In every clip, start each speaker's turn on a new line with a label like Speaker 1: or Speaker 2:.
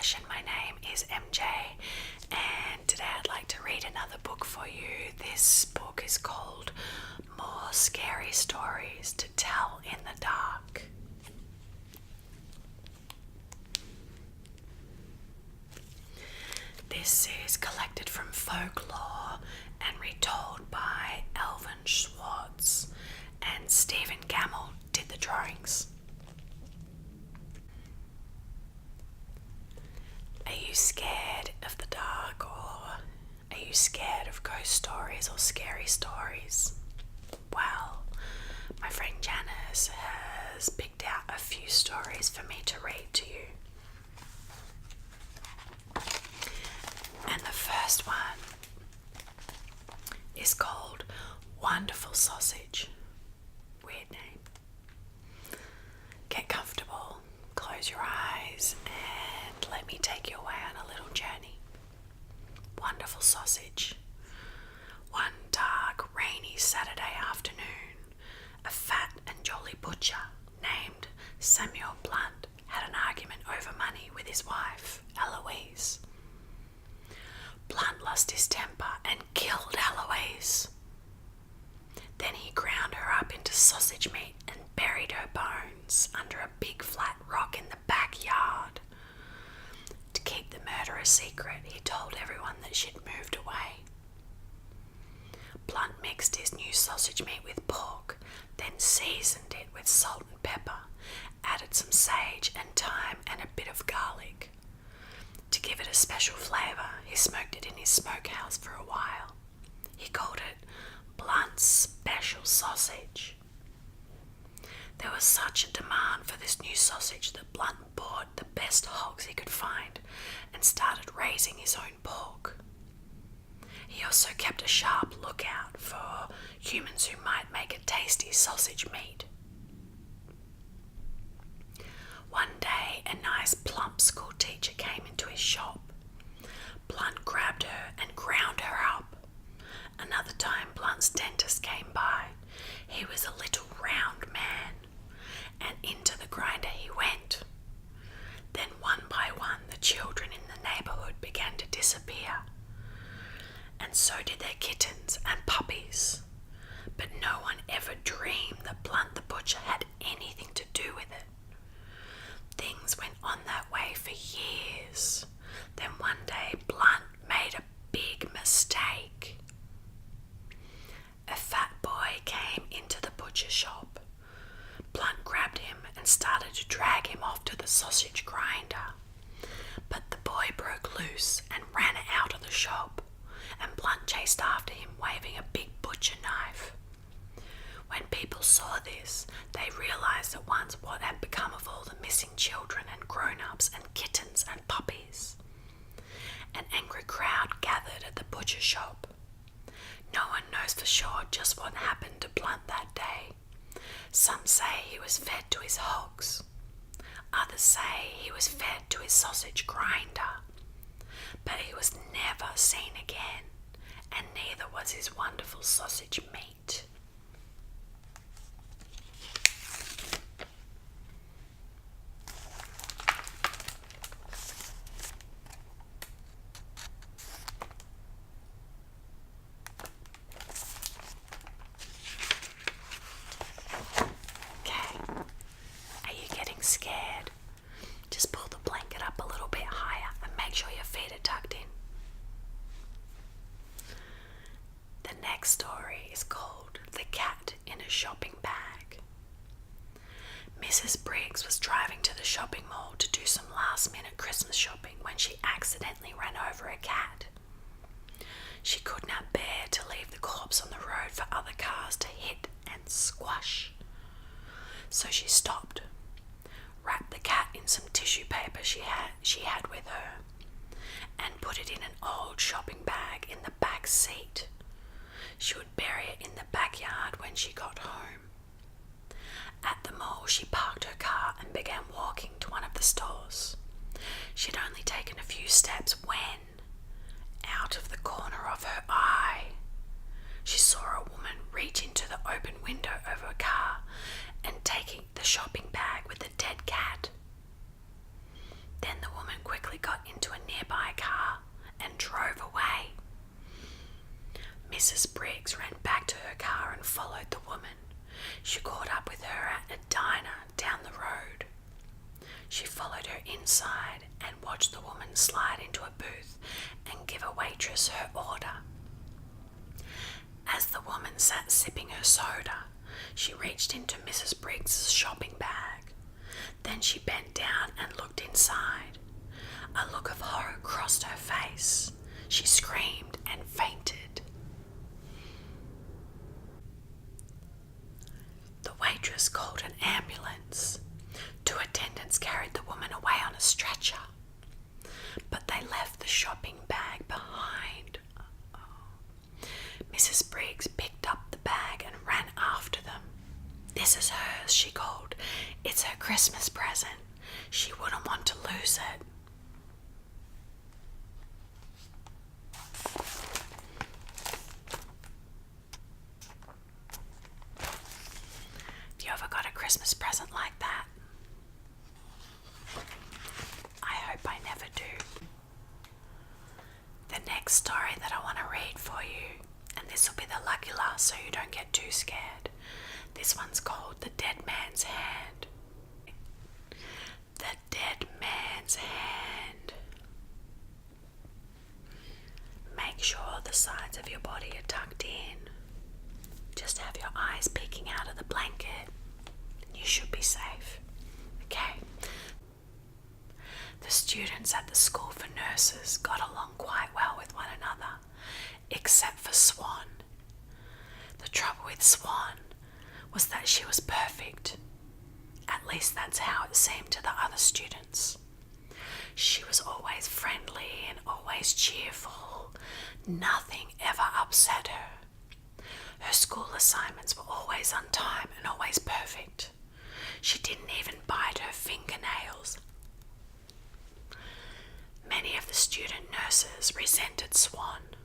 Speaker 1: session. My name is MJ, and today I'd like to read another book for you. This book is called More Scary Stories to Tell in the Dark. This is collected from folklore and retold by Alvin Schwartz, and Stephen Gammell did the drawings. Are you scared of the dark, or are you scared of ghost stories or scary stories? Well, my friend Janice has picked out a few stories for me to read to you. And the first one is called Wonderful Sausage. Weird name. Get comfortable, close your eyes, and let me take you away on a little journey. Wonderful Sausage. One dark, rainy Saturday afternoon, a fat and jolly butcher named Samuel Blunt had an argument over money with his wife, Eloise. Blunt lost his temper and killed Eloise. Then he ground her up into sausage meat and buried her bones under a big flat rock in the backyard. To keep the murder a secret, he told everyone that she'd moved away. Blunt mixed his new sausage meat with pork, then seasoned it with salt and pepper, added some sage and thyme and a bit of garlic. To give it a special flavour, he smoked it in his smokehouse for a while. He called it Blunt's Special Sausage. There was such a demand for this new sausage that Blunt bought the best hogs he could find and started raising his own pork. He also kept a sharp lookout for humans who might make a tasty sausage meat. One day, a nice plump school teacher came into his shop. Blunt grabbed her and ground her up. Another time, Blunt's dentist came by. He was a little round man, and into the grinder he went. Then one by one, the children in the neighbourhood began to disappear. And so did their kittens and puppies. But no one ever dreamed that Blunt the butcher had anything to do with it. Things went on that way for years. Then one day, Blunt made a big mistake. A fat boy came into the butcher shop. Blunt grabbed him and started to drag him off to the sausage grinder. But the boy broke loose and ran out of the shop, and Blunt chased after him waving a big butcher knife. When people saw this, they realised at once what had become of all the missing children and grown-ups and kittens and puppies. An angry crowd gathered at the butcher shop. No one knows for sure just what happened to Blunt that day. Some say he was fed to his hogs. Others say he was fed to his sausage grinder. But he was never seen again, and neither was his wonderful sausage meat. Scared? Just pull the blanket up a little bit higher and make sure your feet are tucked in. The next story is called The Cat in a Shopping Bag. Mrs. Briggs was driving to the shopping mall to do some last-minute Christmas shopping when she accidentally ran over a cat. She could not bear to leave the corpse on the road for other cars to hit and squash. So she stopped, wrapped the cat in some tissue paper she had with her, and put it in an old shopping bag in the back seat. She would bury it in the backyard when she got home. At the mall, she parked her car and began walking to one of the stores. She'd only taken a few steps when, out of the corner of her eye, she saw a woman reach into the open window of her car and taking the shopping bag with the dead cat. Then the woman quickly got nearby car and drove away. Mrs. Briggs ran back to her car and followed the woman. She caught up with her at a diner down the road. She followed her inside and watched the woman slide into a booth and give a waitress her order. As the woman sat sipping her soda, she reached into Mrs. Briggs' shopping bag. Then she bent down and looked inside. A look of horror crossed her face. She screamed and fainted. The waitress called an ambulance. 2 attendants carried the woman away on a stretcher, but they left the shopping bag behind. Mrs. Briggs picked up the bag and ran after them. "This is hers," she called. "It's her Christmas present. She wouldn't want to lose it." Have you ever got a Christmas present like that? I hope I never do. The next story that I want to read for you, and this will be the lucky last so you don't get too scared. This one's called The Dead Man's Hand. The Dead Man's Hand. Make sure the sides of your body are tucked in. Just have your eyes peeking out of the blanket. You should be safe. Okay. The students at the school for nurses got along quite well with one another, except for Swan. The trouble with Swan was that she was perfect. At least that's how it seemed to the other students. She was always friendly and always cheerful. Nothing ever upset her. Her school assignments were always on time and always perfect. She didn't even bite her fingernails. Many of the student nurses resented Swan.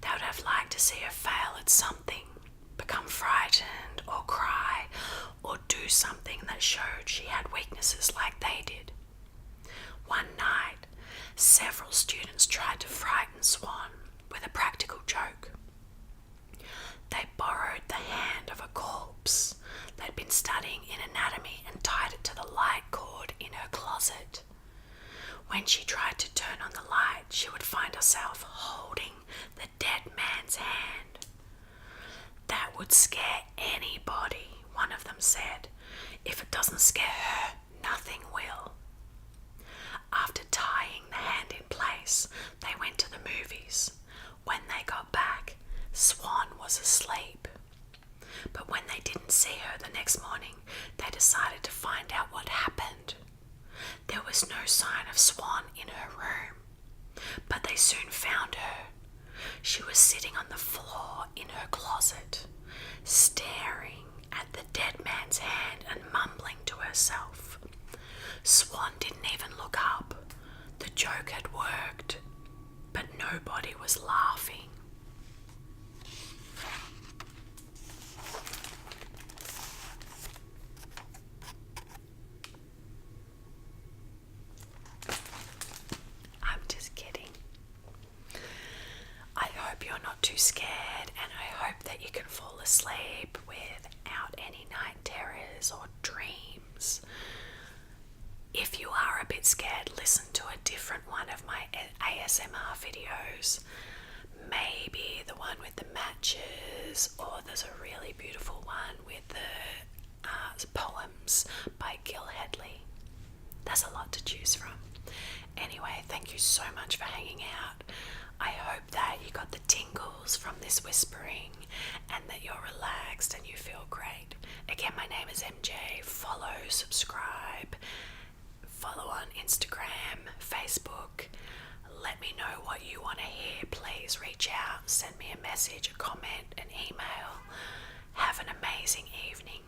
Speaker 1: They would have liked to see her fail at something, become frightened or cry or do something that showed she had weaknesses like they did. One night, several students tried to frighten Swan with a practical joke. They borrowed the hand of a corpse they'd been studying in anatomy and tied it to the light cord in her closet. When she tried to turn on the light, she would find herself holding the dead man's hand. "That would scare anybody," one of them said. "If it doesn't scare her, nothing will." After tying the hand in place, they went to the movies. When they got back, Swan was asleep. But when they didn't see her the next morning, they decided to find out what happened. There was no sign of Swan in her room, but they soon found her. She was sitting on the floor in her closet, staring at the dead man's hand and mumbling to herself. Swan didn't even look up. The joke had worked, but nobody was laughing. I'm just kidding. I hope you're not too scared, and I hope that you can fall asleep without any night terrors or dreams. If you are a bit scared, listen to a different one of my ASMR videos. Maybe the one with the matches, or there's a really beautiful one with the poems by Gil Hedley. There's a lot to choose from. Anyway, thank you so much for hanging out. I hope that you got the tingles from this whispering and that you're relaxed and you feel great. Again, my name is MJ. Follow, subscribe, follow on Instagram, Facebook. Let me know what you want to hear. Please reach out, send me a message, a comment, an email. Have an amazing evening.